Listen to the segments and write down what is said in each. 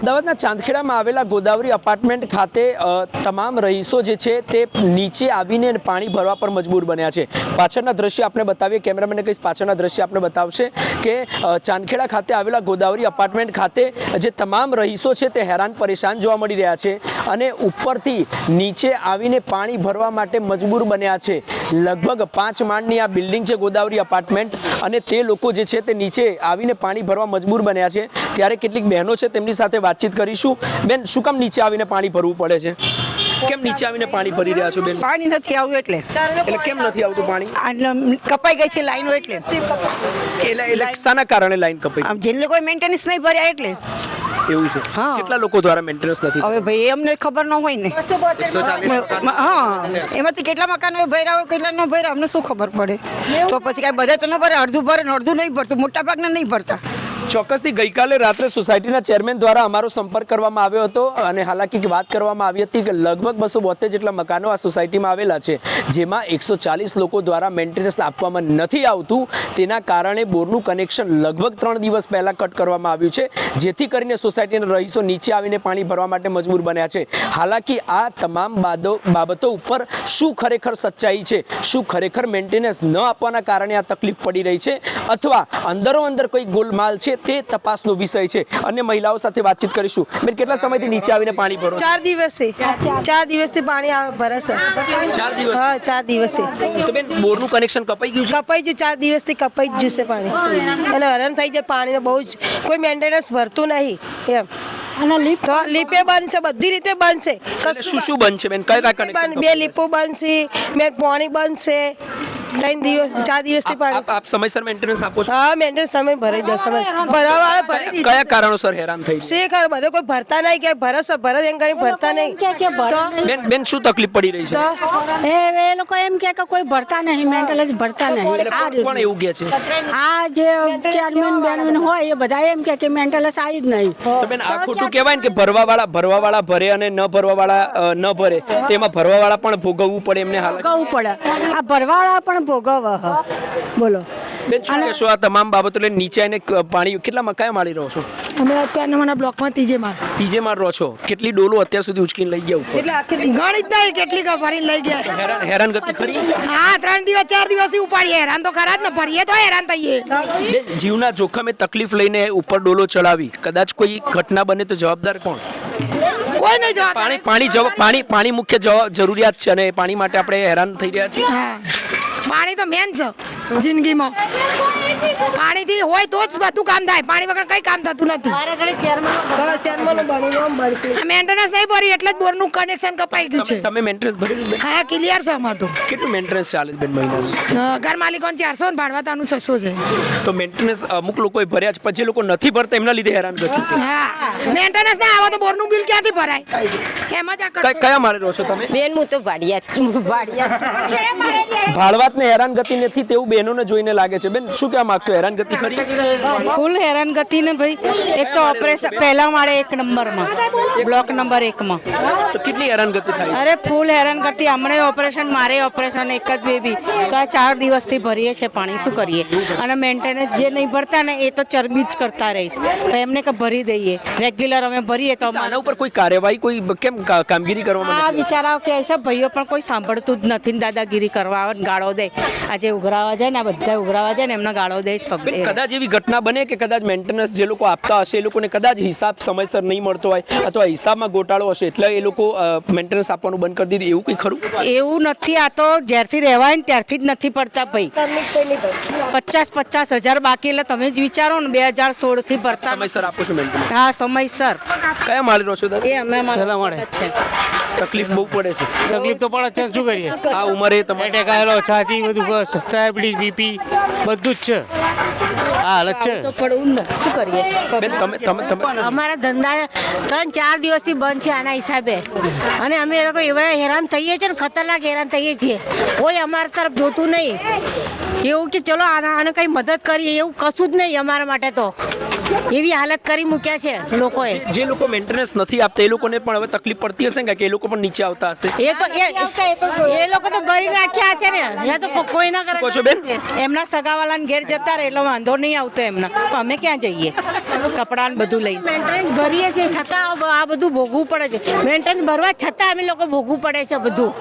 અમદાવાદના ચાંદખેડામાં આવેલા ગોદાવરી અપાર્ટમેન્ટ ખાતે તમામ રહીશો જે છે તે નીચે આવીને પાણી ભરવા પર મજબૂર બન્યા છે. પાછળના દ્રશ્ય આપણે બતાવીએ, કેમેરામેનને કહીશ પાછળના દ્રશ્ય આપણે બતાવશે કે ચાંદખેડા ખાતે આવેલા ગોદાવરી અપાર્ટમેન્ટ ખાતે જે તમામ રહીશો છે તે હેરાન પરેશાન જોવા મળી રહ્યા છે અને ઉપરથી નીચે આવીને પાણી ભરવા માટે મજબૂર બન્યા છે. લગભગ 5 માળની આ બિલ્ડિંગ છે ગોદાવરી અપાર્ટમેન્ટ અને તે લોકો જે છે તે નીચે આવીને પાણી ભરવા મજબૂર બન્યા છે. ત્યારે કેટલીક બહેનો છે તેમની સાથે વાતચીત કરીશું. બેન, શું કામ નીચે આવીને પાણી ભરવું પડે છે? કેમ નીચે આવીને પાણી ભરી રહ્યા છો બેન? પાણી નથી આવ્યું એટલે કેમ નથી આવતું પાણી? કપાઈ ગઈ છે લાઈનો એટલે શાના કારણે લાઈન કપાઈ? જે લોકો મેન્ટેનન્સ નહીં ભર્યા એટલે એવું છે. હા. કેટલા લોકો દ્વારા મેન્ટેનન્સ નથી? હવે ભાઈ અમને ખબર ન હોય ને. હા, એમાંથી કેટલા મકાનો ભર્યા હોય કેટલા ન ભર્યા અમને શું ખબર પડે? તો પછી કાંઈ બધા તો ન ભરે, અડધું ભરે ને અડધું નહીં ભરતું, મોટા ભાગના નહીં ભરતા. ચોક્કસથી ગઈકાલે રાત્રે સોસાયટીના ચેરમેન દ્વારા અમારો સંપર્ક કરવામાં આવ્યો હતો અને હાલાકી વાત કરવામાં આવી હતી કે લગભગ 272 જેટલા મકાનો આ સોસાયટીમાં આવેલા છે, જેમાં 140 લોકો દ્વારા મેન્ટેનન્સ આપવામાં નથી આવતું. તેના કારણે બોરનું કનેક્શન લગભગ 3 દિવસ પહેલાં કટ કરવામાં આવ્યું છે, જેથી કરીને સોસાયટીના રહીશો નીચે આવીને પાણી ભરવા માટે મજબૂર બન્યા છે. હાલાકી આ તમામ બાબતો ઉપર શું ખરેખર સચ્ચાઈ છે, શું ખરેખર મેન્ટેનન્સ ન આપવાના કારણે આ તકલીફ પડી રહી છે અથવા અંદરો અંદર કોઈ ગોલમાલ છે તે તપાસનો વિષય છે. અને મહિલાઓ સાથે વાતચીત કરીશું. બેન, કેટલા સમયથી નીચે આવીને પાણી ભરો? 4 દિવસથી પાણી ભરે છે. 4 દિવસ? હા, 4 દિવસથી. તો બેન, બોરનું કનેક્શન કપાઈ ગયું છે? કપાઈ ગયું, 4 દિવસથી કપાઈ જ જશે પાણી. એટલે હેરાન થઈ જાય પાણીનો બહુ જ. કોઈ મેન્ટેનન્સ ભરતું નહીં એમ. તો લીપે બંધ છે, બધી રીતે બંધ છે. શું બંધ છે બેન? કયા કનેક્શન? 2 લીપો બંધ છે, પાણી બંધ છે. 4 દિવસથી પાણી. આપ સમયસર મેન્ટેનન્સ આપો છો? હા, મેન્ટેનન્સ સમય ભરાઈ દો. સમય ભરાવાળા ભરી દીધા. કયા કારણોસર હેરાન થઈ છે? શેખર બધો કોઈ ભરતા નહીં કે ભરત એમ કરીને ભરતા નહીં. બેન, શું તકલીફ પડી રહી છે? એ લોકો એમ કે કોઈ ભરતા નહીં, મેન્ટેનન્સ ભરતા નહીં. કોણ એવું કહે છે? આ જે ચેરમેન બેનમેન હોય એ બધા એમ કે મેન્ટેનન્સ આવી જ નહીં. તો બેન, આ ખોટું કહેવાય ને કે ભરવાવાળા ભરે અને ન ભરવાવાળા ન ભરે, તેમાં ભરવાવાળા પણ ભોગવવું પડે એમને. હાલ ભોગવવું પડે, આ ભરવાવાળા પણ ભોગવે. બોલો બેન, શું કહેશો આ તમામ બાબતો લઈને? નીચે આવીને પાણી કેટલા કયા માળી રહો છો? અમે 4 નંબરના બ્લોકમાં ત્રીજે માળ રહો છો. કેટલી ડોલો અત્યાર સુધી ઉચકીને લઈ ગયા ઉપર? એટલે આખી ગણી જ નહીં કેટલી ભરીને લઈ ગયા. હેરાનગતિ ખરી? હા, 3 દિવસ 4 દિવસથી ઉપાડીએ. હેરાન તો ખરા જ ને, ભરીએ તો હેરાન થઈએ. બેન, જીવના જોખમે તકલીફ લઈને ઉપર ડોલો ચડાવી, કદાચ કોઈ ઘટના બને તો જવાબદાર કોણ? કોઈ નહીં જવાબ. પાણી મુખ્ય જરૂરિયાત છે અને પાણી માટે આપણે હેરાન થઈ રહ્યા છીએ. પાણી તો મેન છે જિંદગીમાં. પાણીથી હોય તો જ બધું કામ થાય, પાણી વગર કઈ કામ થતું નથી. મેન્ટેનન્સ નહીં ભરી એટલે જ બોરનું કનેક્શન કપાઈ ગયું છે. તમે મેન્ટેનન્સ ભરેલું? હા, ક્લિયર છે અમાર તો. કેટલું મેન્ટેનન્સ ચાલે બેન મહિનાનું? ઘર માલિકોને 400 ને ભાડવાતાનું 600 છે. તો મેન્ટેનન્સ અમુક લોકોએ ભર્યા છે, પછી લોકો નથી ભરતા એમના લીધે હેરાન ગતિ છે. હા, મેન્ટેનન્સ ના આવે તો બોરનું બિલ ક્યાંથી ભરાય? એમ જ આ કયા માળે રહો છો તમે? બેન, હું તો ભાડવાતને હેરાન ગતિ નથી તેવું બહેનોને જોઈને લાગે છે. બેન, શું કહેવા માંગશો? હેરાન ગતિ ખરી? ફૂલ હેરાનગતિ ને ભાઈ. એક તો ઓપરેશન પહેલા માળે 1 નંબરમાં, બ્લોક નંબર 1 માં. તો કેટલી હેરાન ગતિ થાય? અરે ફૂલ હેરાનગતિ. હમણાં ઓપરેશન, મારે ઓપરેશન, એક જ બેબી. તો આ 4 દિવસથી ભરીએ છે પાણી, શું કરીએ? અને મેન્ટેનન્સ જે નહીં ભરતા ને એ તો ચરબી જ કરતા રહીશ. તો એમને કે ભરી દઈએ, રેગ્યુલર અમે ભરીએ તો આના ઉપર કોઈ કાર્યવાહી, કોઈ કેમ કામગીરી કરવામાં? આ બિચારાઓ કે છે ભાઈઓ પણ કોઈ સાંભળતું જ નથી. દાદાગીરી કરવા આવે, ગાળો દે. આજે ઉઘરાવા જાય ને, આ બધા ઉઘરાવા જાય ને એમને ગાળો દે. કદાચ એવી ઘટના બને કે કદાચ મેન્ટેનન્સ જે લોકો આપતા હશે એ લોકોને કદાચ હિસાબ સમયસર નહીં મળતો હોય અથવા હિસાબમાં ગોટાળો હશે એટલે એ લોકો મેન્ટેનન્સ આપવાનું બંધ કરી દીધું, એવું કંઈ ખરું? એવું નથી. આ તો જ્યારથી રહેવાય ને ત્યારથી જ નથી પડતા ભાઈ. 50,000 બાકી. એટલે તમે જ વિચારો ને, 2016 થી ભરતા. સમયસર આપો છો મેન્ટેનન્સ? હા, સમયસર. કયા માળી રહો છો? એ અમે છે. તકલીફ બહુ પડે છે. તકલીફ તો પડે છે, શું કરીએ? આ ઉંમરે તમારે એટેક આવેલો, છાતી બધું, ડાયાબિટીસ, બીપી બધું જ છે. આ હાલત છે. તો પડવું ને, શું કરીએ? બેન, તમે અમારા ધંધા 3-4 દિવસથી બંધ છે આના હિસાબે. અને અમે એ લોકો એવા હેરાન થઈએ છીએ ને, ખતરનાક હેરાન થઈએ છીએ. કોઈ અમારા તરફ જોતું નહીં એવું કે ચલો આને કંઈ મદદ કરીએ, એવું કશું જ નહીં અમારા માટે તો. એવી હાલત કરી મૂક્યા છે લોકોએ. જે લોકો મેન્ટેનન્સ નથી આપતા એ લોકોને પણ હવે તકલીફ પડતી હશે ને કે એ લોકો પણ નીચે આવતા હશે. એ લોકો તો ભરી રાખ્યા છે ને, યા તો કોઈ ના કહો છો બેન? એમના સગાવાલાને ઘેર જતા રહે એટલે વાંધો નહીં આવતો એમને. તો અમે ક્યાં જઈએ કપડાં ને બધું લઈને? મેન્ટેનન્સ ભરીએ છીએ છતાં આ બધું ભોગવું પડે છે. મેન્ટેનન્સ ભરવા છતાં અમે લોકો ભોગવું પડે છે બધું.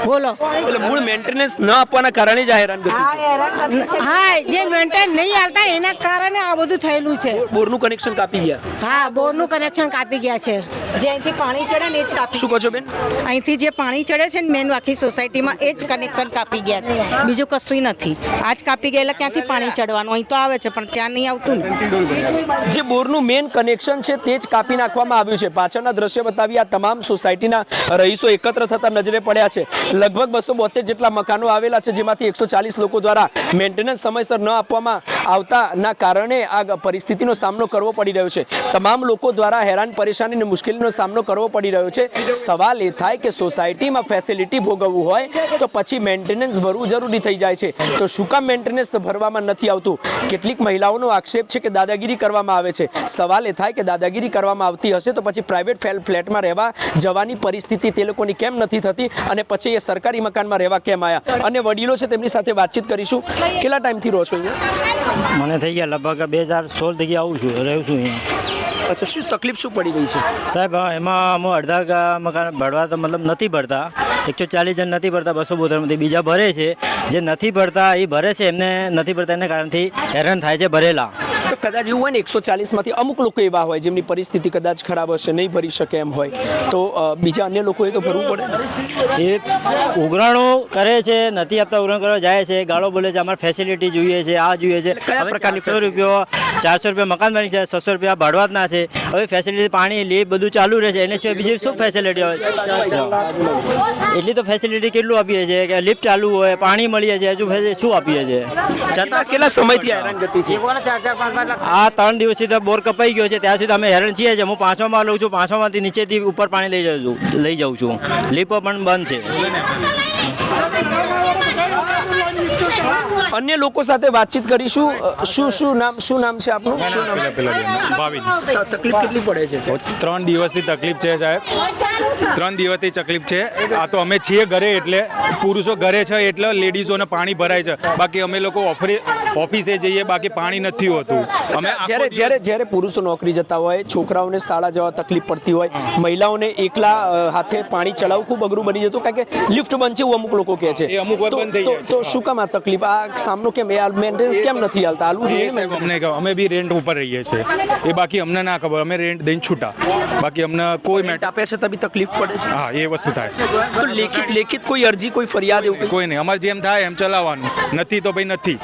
બોલો. એટલે મૂળ મેન્ટેનન્સ ન આપવાના કારણે જ આ હેરાનગતિ છે. હા, જે મેન્ટેનન્સ નહીં આવતા એના કારણે આ બધું થયેલું છે. બોરનું કનેક્શન કાપી ગયા. હા, બોરનું કનેક્શન કાપી ગયા છે. જે અહીંથી પાણી ચડે ને એ જ કાપી. શું કહો છો બેન? અહીંથી જે પાણી ચડે છે ને મેન આખી સોસાયટીમાં એ જ કનેક્શન કાપી ગયા છે. બીજું કશું નથી. આજ કાપી ગયા એટલે ક્યાંથી પાણી ચડવાનું? અહીં તો આવે છે પણ ત્યાં નહીં આવતું ને. જે બોરનું મેન કનેક્શન છે તે જ કાપી નાખવામાં આવ્યું છે. પાછળના દ્રશ્ય બતાવી આ તમામ સોસાયટીના રહીશો એકત્ર થતા નજરે પડ્યા છે. લગભગ 272 જેટલા મકાનો આવેલા છે, જેમાંથી 140 લોકો દ્વારા મેન્ટેનન્સ સમયસર ન આપવામાં આવતાના કારણે આ પરિસ્થિતિનો સામનો કરવો પડી રહ્યો છે. તમામ લોકો દ્વારા હેરાન પરેશાની અને મુશ્કેલીનો સામનો કરવો પડી રહ્યો છે. સવાલ એ થાય કે સોસાયટીમાં ફેસિલિટી ભોગવવું હોય તો પછી મેન્ટેનન્સ ભરવું જરૂરી થઈ જાય છે. તો શું કામ મેન્ટેનન્સ ભરવામાં નથી આવતું? કેટલીક મહિલાઓનો આક્ષેપ છે કે દાદાગીરી કરવામાં આવે છે. સવાલ એ થાય કે દાદાગીરી કરવામાં આવતી હશે તો પછી પ્રાઇવેટ ફ્લેટમાં રહેવા જવાની પરિસ્થિતિ તે લોકોની કેમ નથી થતી અને પછી એ સરકારી મકાનમાં રહેવા કેમ આવ્યા? અને વડીલો છે તેમની સાથે વાતચીત કરીશું. કેટલા ટાઈમથી રહો છો અહીંયા? મને થઈ ગયા લગભગ 2016 થી આવું છું, રહું છું અહીંયા. અચ્છા, શું તકલીફ શું પડી રહી છે સાહેબ? એમાં અમે અડધા મકાન ભરવા તો મતલબ નથી ભરતા. 140 જણ નથી ભરતા 272માંથી. બીજા ભરે છે, જે નથી ભરતા એ ભરે છે, એમને નથી ભરતા એના કારણથી હેરાન થાય છે ભરેલા. તો કદાચ એવું હોય ને 140માંથી અમુક લોકો એવા હોય જેમની પરિસ્થિતિ કદાચ ખરાબ હશે, નહીં ભરી શકે એમ હોય, તો બીજા અન્ય લોકોએ તો ભરવું પડે. એ ઉઘરાણો કરે છે, નથી આપતા, ઉઘરાણ કરવા જાય છે, ગાળો બોલે છે, અમારે ફેસિલિટી જોઈએ છે, આ જોઈએ છે. કયા પ્રકારની 400 રૂપિયા મકાન બની છે, 600 રૂપિયા ભાડવા જ ના છે. હવે ફેસિલિટી પાણી લીપ બધું ચાલુ રહે છે, એને સિવાય બીજી શું ફેસિલિટી હોય? એટલી તો ફેસિલિટી કેટલું આપીએ છીએ કે લિફ્ટ ચાલુ હોય, પાણી મળીએ છીએ, હજુ શું આપીએ છીએ? કેટલા સમયથી હેરાનગતિ છે? આ 3 દિવસથી તો બોર કપાઈ ગયો છે, ત્યાં સુધી અમે હેરાન છીએ. હું 5મા માળ લઉં છું, 5મા માળથી નીચેથી ઉપર પાણી લઈ જાઉં છું. લીપ પણ બંધ છે. અન્ય લોકો સાથે વાતચીત કરીશું. શું નામ છે આપનું? શું નામ છે? ભાવિન. તકલીફ કેટલી પડે છે? 3 દિવસથી તકલીફ છે સાહેબ, 3 દિવસથી તકલીફ છે. આ તો અમે છીએ ઘરે, એટલે પુરુષો ઘરે છે એટલે લેડીઝોને પાણી ભરાય છે. બાકી અમે લોકો ઓફિસે જઈએ, બાકી પાણી નથી હોતું. અમે જ્યારે પુરુષો નોકરી જતા હોય, છોકરાઓને શાળા જવા તકલીફ પડતી હોય, મહિલાઓને એકલા હાથે પાણી ચલાવવું ખૂબ અઘરું બની જતું, કારણ કે લિફ્ટ બંધ છે એવું અમુક લોકો કહે છે. એ અમુક વાર બંધ થઈ જાય છે. તો શું કામ આ તકલીફ, આ સામનો કેમ, એ મેન્ટેનન્સ કેમ નથી હાલતા? હાલવું જોઈએ ને. અમને ખબર, અમે બી રેન્ટ ઉપર રહીએ છીએ, એ બાકી અમને ના ખબર. અમે રેન્ટ દઈને છૂટા, બાકી અમને કોઈ મેન્ટ આપે છે તभी તકલીફ પડે છે. હા, એ વસ્તુ થાય. તો લેખિત કોઈ અરજી, કોઈ ફરિયાદ એવું કોઈ નહીં, અમારે જેમ થાય એમ ચલાવવાનું. નથી તો ભાઈ નથી.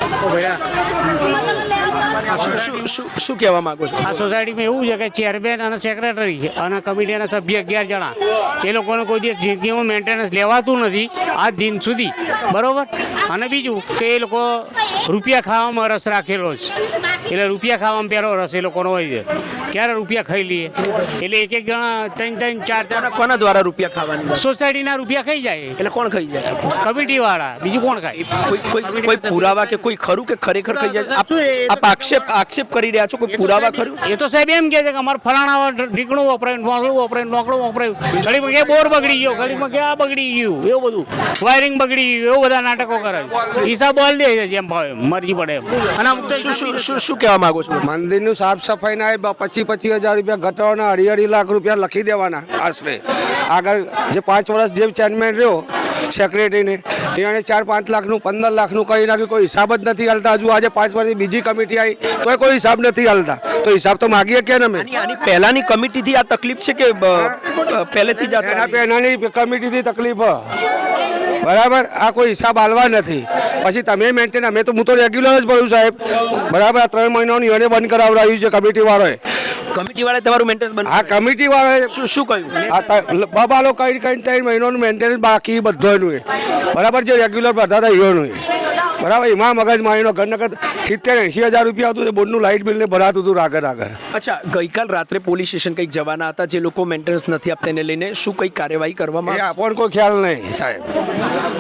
શું કહેવા માંગો છો? આ સોસાયટીમાં એવું છે કે ચેરમેન અને સેક્રેટરી અને કમિટીના સભ્ય 11 જણા, એ લોકોને કોઈ દિવસ જિંદગીમાં મેન્ટેનન્સ લેવાતું નથી આજ દિન સુધી, બરોબર. અને બીજું કે એ લોકો રૂપિયા ખાવામાં રસ રાખેલો છે, એટલે રૂપિયા ખાવામાં પહેલો રસ એ લોકોનો હોય છે. ક્યારે રૂપિયા ખાઈ લઈએ એટલે એક જણા 3 4 કોના દ્વારા રૂપિયા ખાવાની? સોસાયટીના રૂપિયા ખાઈ જાય. એટલે કોણ ખાઈ જાય? કમિટી વાળા, બીજું કોણ ખાય? કોઈ પુરાવા કે કોઈ ખરું કે ખરેખર ખાઈ જાય? આપ આક્ષેપ કરી રહ્યા છો, કોઈ પુરાવા ખરું? એ તો સાહેબ એમ કહે છે કે અમારે ફલાણા ઢીકણું વપરાયું, નોકડું વપરાયું, નોકડું વપરાયું, ઘડીમાં કે બોર બગડી ગયો, ઘડીમાં કે આ બગડી ગયું, એવું બધું વાયરિંગ બગડી ગયું, એવું બધા નાટકો કરે. હિસાબ બોલ દે છે જેમ ભાવે મરજી પડે એમ. અને અમુક શું કહેવા માંગો છો? મંદિરનું સાફ સફાઈના 25,000 રૂપિયા ઘટાડવાના, 2.5 લાખ રૂપિયા લખી દેવાના આશરે. આગળ જે 5 વર્ષ જે ચેરમેન રહ્યો સેક્રેટરીને, એને 4-5 લાખનું 15 લાખનું કહી નાખ્યું. કોઈ હિસાબ જ નથી હાલતા. હજુ આજે 5 વર્ષની બીજી કમિટી આવી તોય કોઈ હિસાબ નથી હાલતા. તો હિસાબ તો માગીએ કે અમે? આની પહેલાની કમિટીથી આ તકલીફ છે કે પહેલેથી જ પહેલાની કમિટીથી તકલીફ? બરાબર. આ કોઈ હિસાબ હાલવા નથી. પછી તમે મેન્ટેન, અમે તો હું તો રેગ્યુલર જ ભરું સાહેબ, બરાબર. આ 3 મહિનાનું એને બંધ કરાવડાવ્યું છે કમિટી વાળોએ. કમિટી વાળાએ તમારું મેન્ટેનન્સ બંધ? આ કમિટી વાળાએ શું કહ્યું? આ બબાલો કઈ 3 મહિનાનું મેન્ટેનન્સ બાકી બધોનું એ, બરાબર. જે રેગ્યુલર ભરતા હતા એનું એ, બરાબર. એમાં મગજ મારીનો ઘરના 70-80 હજાર રૂપિયા હતું, બોર્ડનું લાઇટ બિલને ભરાતું હતું આગળ. અચ્છા, ગઈકાલ રાત્રે પોલીસ સ્ટેશન કંઈક જવાના હતા, જે લોકો મેન્ટેનન્સ નથી આપતા એને લઈને શું કંઈક કાર્યવાહી કરવામાં? એ આપણને કોઈ ખ્યાલ નહીં સાહેબ,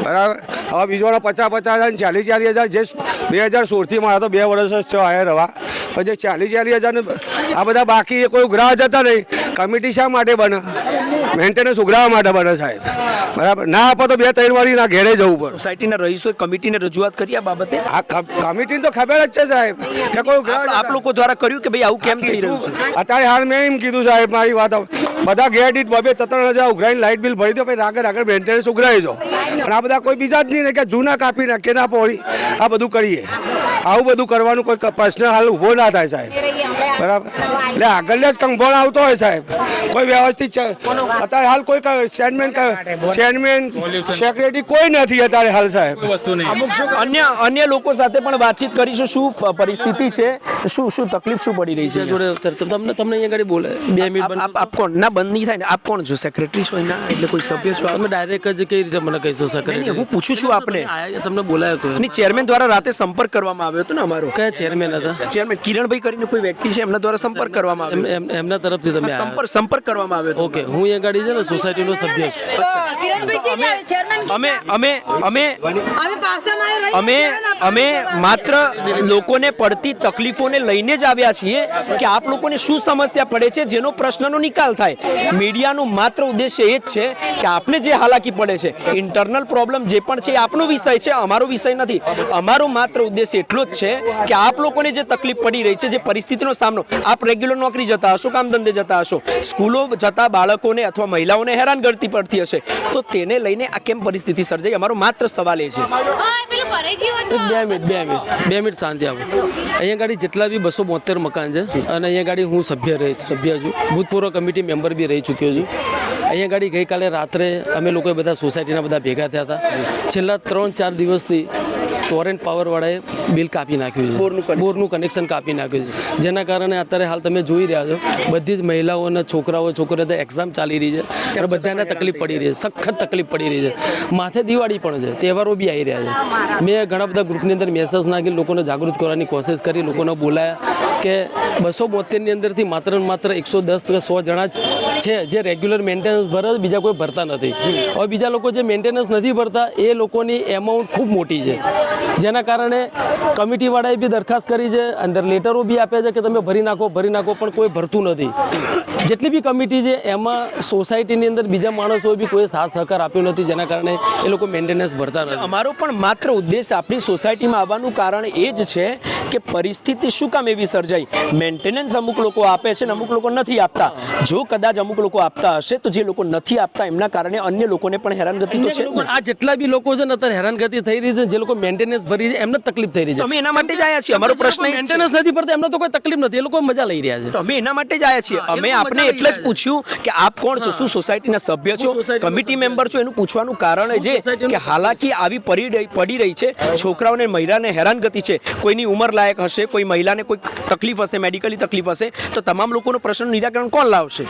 બરાબર. હવે બીજોના 50,000 40,000 જે 2016થી મારા તો 2 વર્ષ જ થયો આયા રવા, પછી 40,000 આ બધા બાકી એ કોઈ ઉઘરાવા જતા નહીં. કમિટી શા માટે બને? મેન્ટેનન્સ ઉઘરાવા માટે બને સાહેબ, બરાબર. ના આપો તો 2-3 વાળી ના ઘેરે જવું પડે. સોસાયટીના રહીશોએ કમિટીને રજૂઆત કરી આ બાબતે? આ કમિટીને તો ખબર જ છે સાહેબ કે કોઈ ઉઘરાવા આપ લોકો દ્વારા કર્યું કે ભાઈ આવું કેમ થઈ રહ્યું છે? અત્યારે હાલ મેં એમ કીધું સાહેબ, મારી વાત બધા ઘેર દીઠ 2-3 હજાર ઉઘરાઈને લાઇટ બિલ ભરી દો, પછી આગળ મેન્ટેનન્સ ઉઘરાવી દો. અને આ બધા કોઈ બીજા જ નહીં ને કે જૂના કાપી નાખે ના પોળી આ બધું કરીએ. આવું બધું કરવાનું કોઈ પ્રશ્ન હાલ ઊભો ના થાય સાહેબ, બરાબર. એટલે આગળ જ કંભોળ આવતો હોય સાહેબ, કોઈ વ્યવસ્થિત અત્યારે હાલ કોઈ ચેરમેન સેક્રેટરી કોઈ નથી અત્યારે હાલ સાહેબ. અન્ય લોકો સાથે પણ વાતચીત કરીશું. શું પરિસ્થિતિ છે, શું તકલીફ શું પડી રહી છે? તમને અહીંયા આગળ બોલે 2 મિનિટ આપ કોણ? ના, બંધ નહીં થાય ને. આપ કોણ છો? સેક્રેટરી છો એના? એટલે કોઈ સભ્ય છો? તમે ડાયરેક્ટ જ કઈ રીતે મને કહીશો સેક્રેટરી? હું પૂછું છું આપને. તમને બોલાયો તો અને ચેરમેન દ્વારા રાતે સંપર્ક કરવામાં આવ્યો હતો ને અમારો? કયા ચેરમેન હતા? ચેરમેન કિરણભાઈ કરીને કોઈ વ્યક્તિ છે, એમના દ્વારા સંપર્ક કરવામાં આવ્યો. એમના તરફથી તમે સંપર્ક કરવામાં આવ્યો હતો. ઓકે, હું અહીંયા ગાડી છે ને સોસાયટીનો સભ્ય છું. અમે માત્ર લોકોને પડતી તકલીફોને લઈને જ આવ્યા છીએ કે આપ લોકોને શું સમસ્યા પડે છે, જેનો પ્રશ્નનો નિકાલ થાય. મીડિયાનું માત્ર ઉદ્દેશ્ય એ જ છે કે આપને જે હાલાકી પડે છે, ઇન્ટરનલ પ્રોબ્લેમ જે પણ છે, આપનો વિષય છે, અમારો વિષય નથી. અમારો માત્ર ઉદ્દેશ્ય એટલો જ છે કે આપ લોકોને જે તકલીફ પડી રહી છે, જે પરિસ્થિતિનો સામનો, આપ રેગ્યુલર નોકરી જતા હશો, કામ ધંધે જતા હશો, સ્કૂલો જતા બાળકોને અથવા મહિલાઓને હેરાનગતિ પડતી હશે, તો તેને લઈને આ કેમ પરિસ્થિતિ સર્જાઈ? અમારો માત્ર સવાલ એ છે. 2 મિનિટ શાંતિ આપો. અહીંયા ગાડી જેટલા બી 272 મકાન છે અને અહીંયા ગાડી હું સભ્ય છું, ભૂતપૂર્વ કમિટી મેમ્બર બી રહી ચૂક્યો છું. અહીંયા ગાડી ગઈકાલે રાત્રે અમે લોકોએ બધા સોસાયટીના બધા ભેગા થયા હતા. છેલ્લા 3-4 દિવસથી ટોરેન્ટ પાવરવાળાએ બિલ કાપી નાખ્યું છે, બોરનું કનેક્શન કાપી નાખ્યું છે, જેના કારણે અત્યારે હાલ તમે જોઈ રહ્યા છો બધી જ મહિલાઓ અને છોકરીઓ એક્ઝામ ચાલી રહી છે અને બધાને તકલીફ પડી રહી છે, સખત તકલીફ પડી રહી છે. માથે દિવાળી પણ છે, તહેવારો બી આવી રહ્યા છે. મેં ઘણા બધા ગ્રુપની અંદર મેસેજ નાખી લોકોને જાગૃત કરવાની કોશિશ કરી, લોકોને બોલાયા કે 272ની અંદરથી માત્ર 110 કે 100 જણા જ છે જે રેગ્યુલર મેન્ટેનન્સ ભરે, બીજા કોઈ ભરતા નથી. હવે બીજા લોકો જે મેન્ટેનન્સ નથી ભરતા એ લોકોની એમાઉન્ટ ખૂબ મોટી છે, જેના કારણે કમિટીવાળાએ બી દરખાસ્ત કરી છે, અંદર લેટરો બી આપ્યા છે કે તમે ભરી નાખો, પણ કોઈ ભરતું નથી. જેટલી બી કમિટી છે એમાં સોસાયટીની અંદર બીજા માણસોએ બી કોઈ સાથ સહકાર આપ્યો નથી, જેના કારણે એ લોકો મેન્ટેનન્સ ભરતા નથી. અમારો પણ માત્ર ઉદ્દેશ આપણી સોસાયટીમાં આવવાનું કારણ એ જ છે કે પરિસ્થિતિ શું કામ એવી સર્જાઈ. મેન્ટેનન્સ અમુક લોકો આપે છે ને અમુક લોકો નથી આપતા. જો કદાચ અમુક લોકો આપતા હશે તો જે લોકો નથી આપતા એમના કારણે અન્ય લોકોને પણ હેરાનગતિ તો છે. આ જેટલા બી લોકો છે ને અત્યારે હેરાનગતિ થઈ રહી છે, જે લોકો મેન્ટેનન્સ ભરી છે એમને તકલીફ થઈ રહી છે. અમે એના માટે જ આવ્યા છીએ. અમારો પ્રશ્ન મેન્ટેનન્સ નથી ભરતા એમને તો કોઈ તકલીફ નથી, એ લોકો મજા લઈ રહ્યા છે. તો અમે એના માટે જ આવ્યા છીએ. અમે આપને એટલે જ પૂછ્યું કે આપ કોણ છો, શું સોસાયટીના સભ્ય છો, કમિટી મેમ્બર છો? એનું પૂછવાનું કારણ એ છે કે હાલાકી આવી પડી રહી છે, છોકરાઓને મહિલાને હેરાનગતિ છે, કોઈની ઉંમર લાયક હશે, કોઈ મહિલાને કોઈ તકલીફ હશે, મેડિકલી તકલીફ હશે, તો તમામ લોકોનો પ્રશ્નનું નિરાકરણ કોણ લાવશે?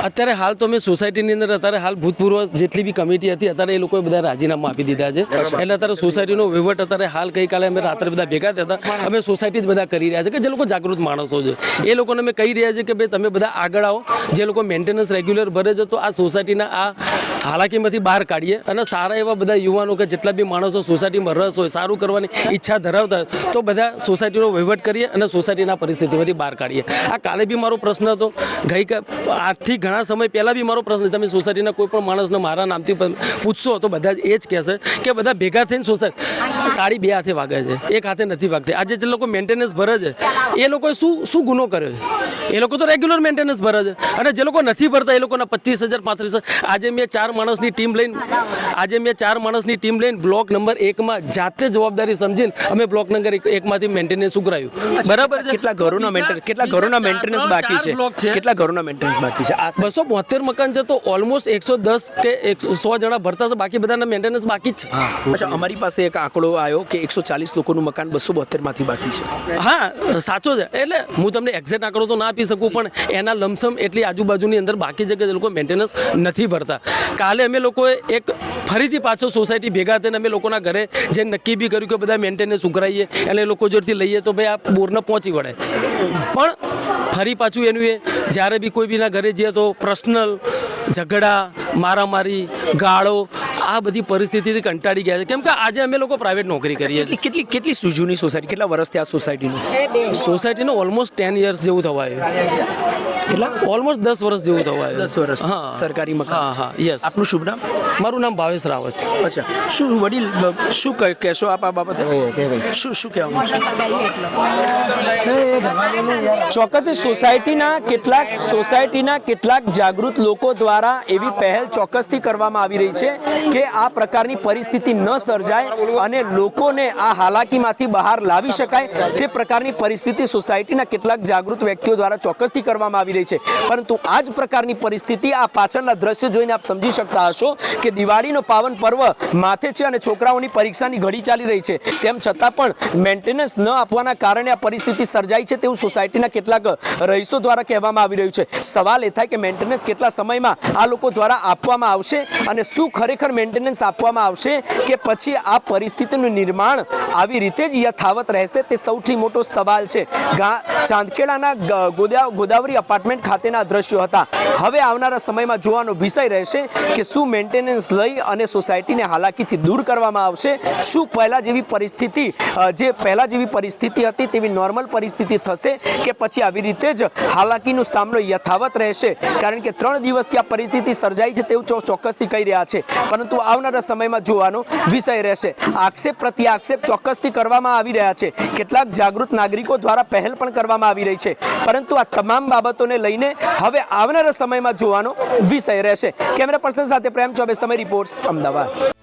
અત્યારે હાલ તો મેં સોસાયટીની અંદર અત્યારે હાલ ભૂતપૂર્વ જેટલી બી કમિટી હતી અત્યારે એ લોકોએ બધા રાજીનામા આપી દીધા છે. એટલે અત્યારે સોસાયટીનો વહીવટ અત્યારે હાલ ગઈકાલે અમે રાત્રે બધા ભેગા થયા હતા, અમે સોસાયટી જ બધા કરી રહ્યા છે કે જે લોકો જાગૃત માણસો છે એ લોકોને અમે કહી રહ્યા છે કે ભાઈ તમે બધા આગળ આવો, જે લોકો મેન્ટેનન્સ રેગ્યુલર ભરે છે તો આ સોસાયટીના આ હાલાકીમાંથી બહાર કાઢીએ અને સારા એવા બધા યુવાનો કે જેટલા બી માણસો સોસાયટીમાં રસ હોય, સારું કરવાની ઈચ્છા ધરાવતા હોય તો બધા સોસાયટીનો વહીવટ કરીએ અને સોસાયટીના પરિસ્થિતિમાંથી બહાર કાઢીએ. આ કાલે બી મારો પ્રશ્ન હતો, આજથી ઘણા સમય પહેલાં બી મારો પ્રશ્ન, તમે સોસાયટીના કોઈ પણ માણસને મારા નામથી પૂછશો તો બધા એ જ કહેશે કે બધા ભેગા થઈને સોસાયટી તાળી 2 હાથે વાગે છે, 1 હાથે નથી વાગતી. આજે જે લોકો મેન્ટેનન્સ ભરે છે એ લોકોએ શું ગુનો કર્યો છે? એ લોકો તો રેગ્યુલર મેન્ટેનન્સ ભરે છે અને જે લોકો નથી ભરતા એ લોકોના 25,000 35,000. આજે મેં 4 માણસની ટીમ લઈને બ્લોક નંબર 1માં જાતે જવાબદારી સમજીને અમે બ્લોક નંબર 1માંથી મેન્ટેનન્સ ઉઘરાયું. બરાબર છે. કેટલા ઘરોના મેન્ટેનન્સ બાકી છે? 272 મકાન છે તો ઓલમોસ્ટ 110 કે 100 જણા ભરતા છે, બાકી બધાના મેન્ટેનન્સ બાકી જ છે. અચ્છા, અમારી પાસે એક આંકડો આવ્યો કે 140 લોકોનું મકાન 272 માંથી બાકી છે. હા, સાચો છે. એટલે હું તમને એક્ઝેક્ટ આંકડો તો ના આપી શકું, પણ એના લમસમ એટલી આજુબાજુની અંદર બાકી છે કે જે લોકો મેન્ટેનન્સ નથી ભરતા. કાલે અમે લોકોએ એક ફરીથી પાછો સોસાયટી ભેગા થઈને અમે લોકોના ઘરે જે નક્કી બી કર્યું કે બધા મેન્ટેનન્સ ઉઘરાઈએ અને એ લોકો જોડથી લઈએ તો ભાઈ આ બોરને પહોંચી વળે. પણ ફરી પાછું એનું એ જ્યારે બી કોઈ બીના ઘરે જઈએ તો પર્સનલ ઝઘડા, મારામારી, ગાળો આ બધી પરિસ્થિતિથી કંટાળી ગયા છે કેમ કે આજે અમે લોકો પ્રાઇવેટ નોકરી કરીએ છીએ. કેટલી જૂની સોસાયટી, કેટલા વર્ષથી આ સોસાયટીનું? સોસાયટીનો ઓલમોસ્ટ 10 years જેવું થવા આવ્યું. કેટલા? ઓલમોસ્ટ 10 વર્ષ જેવું થવા આવ્યું. 10 વર્ષ હા. સરકારી મકાન. હા હા યસ. આપનું શુભ નામ? મારું નામ ભાવેશ રાવત. અચ્છા, શું વડીલ શું કહેશો આપ આ બાબતે? શું કહેવાનું ચોક્કસ સોસાયટીના કેટલાક જાગૃત લોકો દ્વારા એવી પહેલ ચોક્કસથી કરવામાં આવી રહી છે કે આ પ્રકારની પરિસ્થિતિ ન સર્જાય અને લોકોને આ હાલાકીમાંથી બહાર લાવી શકાય તે પ્રકારની પરિસ્થિતિ સોસાયટીના કેટલાક જાગૃત વ્યક્તિઓ દ્વારા ચોક્કસથી કરવામાં આવી રહી છે. પરંતુ આ જ પ્રકારની પરિસ્થિતિ, આ પાછળના દ્રશ્ય જોઈને આપ સમજી શકતા હશો કે દિવાળીનો પાવન પર્વ માથે છે અને છોકરાઓની પરીક્ષાની ઘડી ચાલી રહી છે. તેમ છતાં પણ મેન્ટેનન્સ ન આપવાના કારણે આ પરિસ્થિતિ સર્જાઈ છે તેવું સોસાયટીના કેટલાક રહીશો દ્વારા કહેવામાં આવી રહ્યું છે. સવાલ એ થાય કે મેન્ટેનન્સ કેટલા સમયમાં આ લોકો દ્વારા આપવામાં આવશે અને શું ખરેખર મેન્ટેનન્સ આપવામાં આવશે કે પછી આ પરિસ્થિતિનું નિર્માણ આવી રીતે જ યથાવત રહેશે તે સૌથી મોટો સવાલ છે. ચાંદખેડાના ગોદાવરી અપાર્ટમેન્ટ ખાતેના દ્રશ્યો હતા. હવે આવનારા સમયમાં જોવાનો વિષય રહેશે કે શું મેન્ટેનન્સ લઈ અને સોસાયટીને હાલાકીથી દૂર કરવામાં આવશે, શું પહેલા જેવી પરિસ્થિતિ હતી તેવી નોર્મલ પરિસ્થિતિ થશે કે પછી આવી રીતે જ હાલાકીનો સામનો યથાવત રહેશે. કારણ કે 3 દિવસથી આ પરિસ્થિતિ સર્જાઈ છે તેવું ચોક્કસથી કહી રહ્યા છે, પરંતુ આવનારા સમયમાં જોવાનો વિષય રહેશે. આક્ષેપ પ્રત્યાક્ષેપ ચોક્કસથી કરવામાં આવી રહ્યા છે. કેટલાક જાગૃત નાગરિકો દ્વારા પહેલ પણ કરવામાં આવી રહી છે, પરંતુ આ તમામ બાબતોને લઈને હવે આવનારા સમયમાં જોવાનો વિષય રહેશે. કેમેરા પર્સન સાથે પ્રેમ ચોબે, સમય રિપોર્ટ્સ, અમદાવાદ.